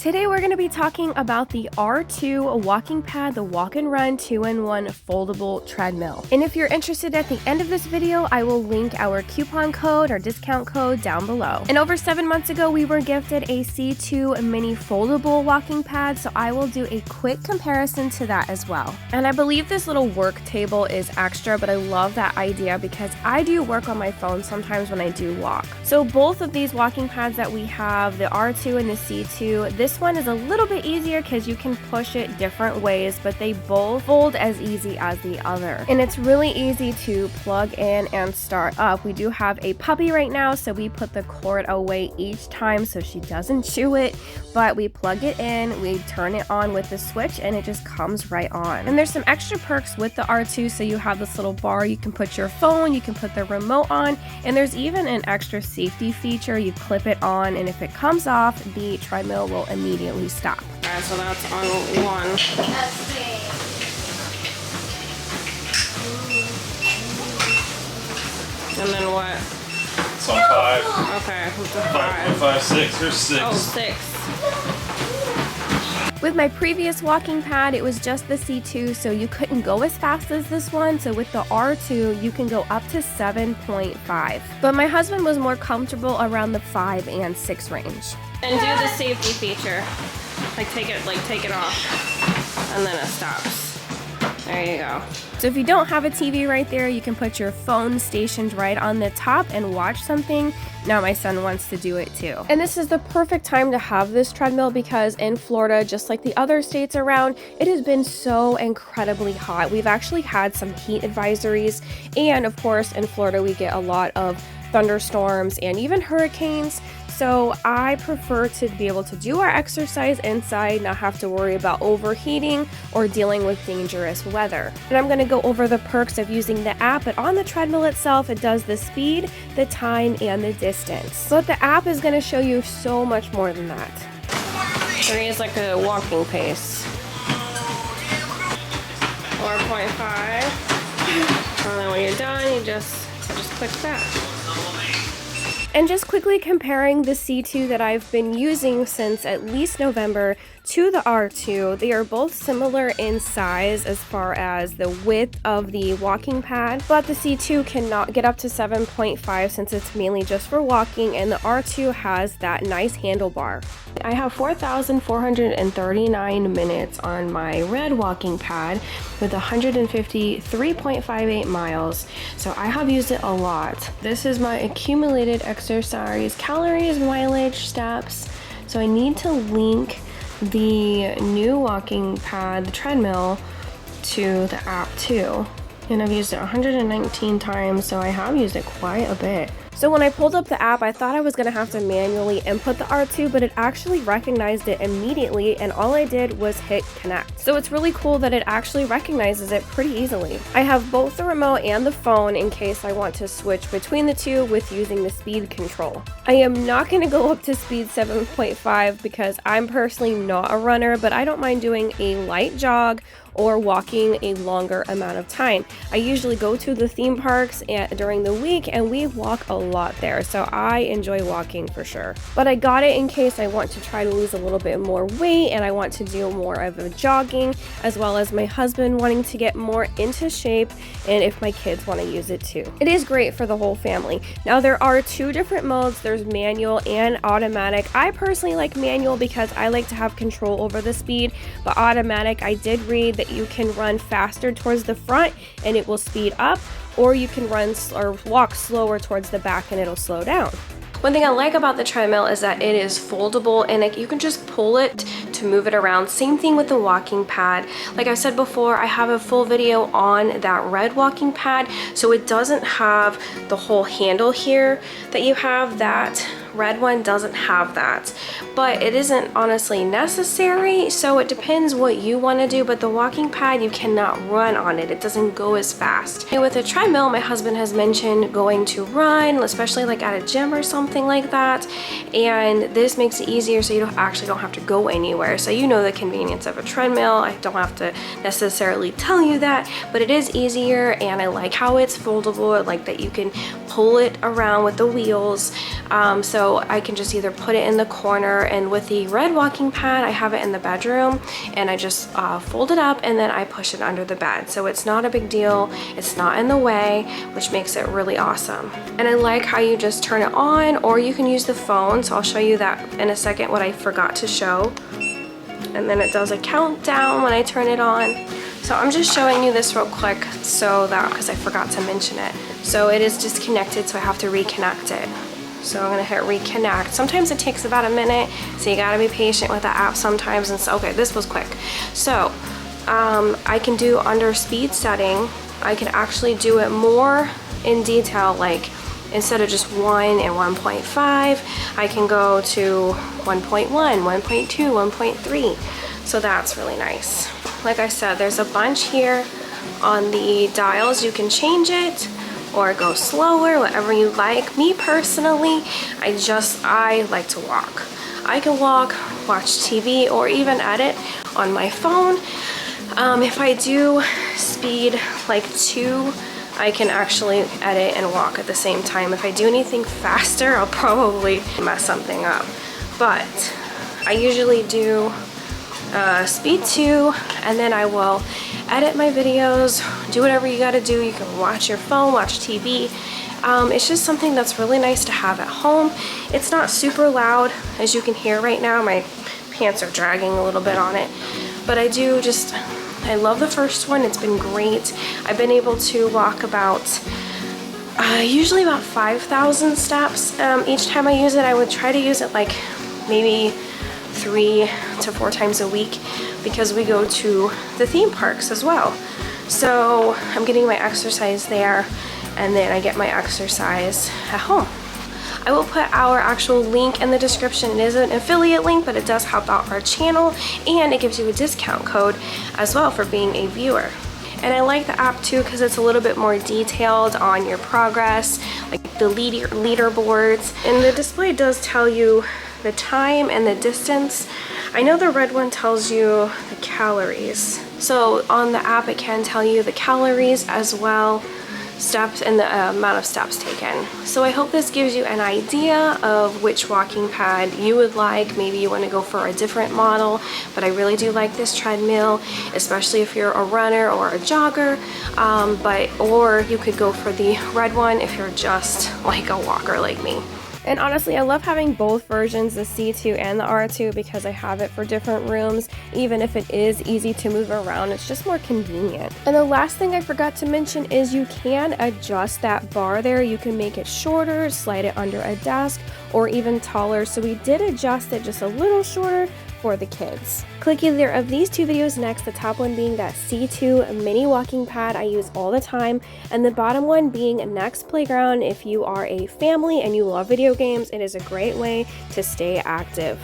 Today we're going to be talking about the R2 Walking Pad, the Walk&Run 2-in-1 Foldable Treadmill. And if you're interested, at the end of this video, I will link our coupon code or discount code down below. And over 7 months ago, we were gifted a C2 mini foldable walking pad, so I will do a quick comparison to that as well. And I believe this little work table is extra, but I love that idea because I do work on my phone sometimes when I do walk. So both of these walking pads that we have, the R2 and the C2, this one is a little bit easier because you can push it different ways, but they both fold as easy as the other. And it's really easy to plug in and start up. We do have a puppy right now, so we put the cord away each time so she doesn't chew it, but we plug it in, we turn it on with the switch, and it just comes right on. And there's some extra perks with the R2, so you have this little bar, you can put your phone, you can put the remote on, and there's even an extra safety feature. You clip it on, and if it comes off, the treadmill will immediately stop. Alright, so that's on one. And then what? It's on 5. Okay, what's a 5, 5, 6. Here's 6. Oh, 6. With my previous walking pad, it was just the C2, so you couldn't go as fast as this one. So with the R2, you can go up to 7.5. But my husband was more comfortable around the 5 and 6 range. And do the safety feature. Take it off, and then it stops. There you go. So if you don't have a TV right there, you can put your phone stationed right on the top and watch something. Now my son wants to do it too. And this is the perfect time to have this treadmill because in Florida, just like the other states around, it has been so incredibly hot. We've actually had some heat advisories, and of course in Florida we get a lot of thunderstorms and even hurricanes. So I prefer to be able to do our exercise inside, not have to worry about overheating or dealing with dangerous weather. And I'm going to go over the perks of using the app, but on the treadmill itself, it does the speed, the time, and the distance. But the app is going to show you so much more than that. 3 is like a walking pace. 4.5. And then when you're done, you just click that. And just quickly comparing the C2 that I've been using since at least November to the R2, they are both similar in size as far as the width of the walking pad, but the C2 cannot get up to 7.5 since it's mainly just for walking, and the R2 has that nice handlebar. I have 4,439 minutes on my red walking pad with 153.58 miles, so I have used it a lot. This is my accumulated exercise, calories, mileage, steps, so I need to link the new walking pad, the treadmill, to the app too. And I've used it 119 times, so I have used it quite a bit. So when I pulled up the app, I thought I was going to have to manually input the R2, but it actually recognized it immediately, and all I did was hit connect. So it's really cool that it actually recognizes it pretty easily. I have both the remote and the phone in case I want to switch between the two with using the speed control. I am not going to go up to speed 7.5 because I'm personally not a runner, but I don't mind doing a light jog or walking a longer amount of time. I usually go to the theme parks during the week, and we walk a lot there, so I enjoy walking for sure. But I got it in case I want to try to lose a little bit more weight and I want to do more of a jogging, as well as my husband wanting to get more into shape, and if my kids want to use it too. It is great for the whole family. Now there are 2 different modes. There's manual and automatic. I personally like manual because I like to have control over the speed, but automatic, I did read that you can run faster towards the front and it will speed up, or you can run or walk slower towards the back and it'll slow down. One thing I like about the treadmill is that it is foldable and you can just pull it to move it around. Same thing with the walking pad. Like I said before, I have a full video on that red walking pad, so it doesn't have the whole handle here that you have. That red one doesn't have that, but it isn't honestly necessary, so it depends what you want to do. But the walking pad, you cannot run on it. It doesn't go as fast. And with a treadmill, my husband has mentioned going to run, especially like at a gym or something like that, and this makes it easier so you don't have to go anywhere. So you know the convenience of a treadmill. I don't have to necessarily tell you that, but it is easier, and I like how it's foldable. I like that you can pull it around with the wheels. So so I can just either put it in the corner, and with the red walking pad, I have it in the bedroom, and I just fold it up and then I push it under the bed. So it's not a big deal, it's not in the way, which makes it really awesome. And I like how you just turn it on, or you can use the phone, so I'll show you that in a second, what I forgot to show. And then it does a countdown when I turn it on. So I'm just showing you this real quick so that, because I forgot to mention it. So it is disconnected, so I have to reconnect it. So I'm gonna hit reconnect. Sometimes it takes about a minute, so you gotta be patient with the app sometimes. And so, okay, this was quick. So I can do under speed setting, I can actually do it more in detail, like instead of just 1 and 1.5, I can go to 1.1, 1.2, 1.3. So that's really nice. Like I said, there's a bunch here on the dials. You can change it or go slower, whatever you like. Me personally, I like to walk. I can walk, watch TV, or even edit on my phone. If I do speed like 2, I can actually edit and walk at the same time. If I do anything faster, I'll probably mess something up. But I usually do speed 2, and then I will edit my videos, do whatever you gotta do. You can watch your phone, watch TV. It's just something that's really nice to have at home. It's not super loud, as you can hear right now. My pants are dragging a little bit on it, but I love the first one. It's been great. I've been able to walk about usually about 5,000 steps each time I use it. I would try to use it like maybe 3 to 4 times a week, because we go to the theme parks as well. So I'm getting my exercise there, and then I get my exercise at home. I will put our actual link in the description. It is an affiliate link, but it does help out our channel, and it gives you a discount code as well for being a viewer. And I like the app too, because it's a little bit more detailed on your progress, like the leaderboards. And the display does tell you the time and the distance. I know the red one tells you the calories. So on the app, it can tell you the calories as well, steps, and the amount of steps taken. So I hope this gives you an idea of which walking pad you would like. Maybe you want to go for a different model, but I really do like this treadmill, especially if you're a runner or a jogger. Or you could go for the red one if you're just like a walker like me. And honestly, I love having both versions, the C2 and the R2, because I have it for different rooms. Even if it is easy to move around, it's just more convenient. And the last thing I forgot to mention is you can adjust that bar there. You can make it shorter, slide it under a desk, or even taller. So we did adjust it just a little shorter for the kids. Click either of these 2 videos next, the top one being that C2 mini walking pad I use all the time, and the bottom one being Next Playground. If you are a family and you love video games, it is a great way to stay active.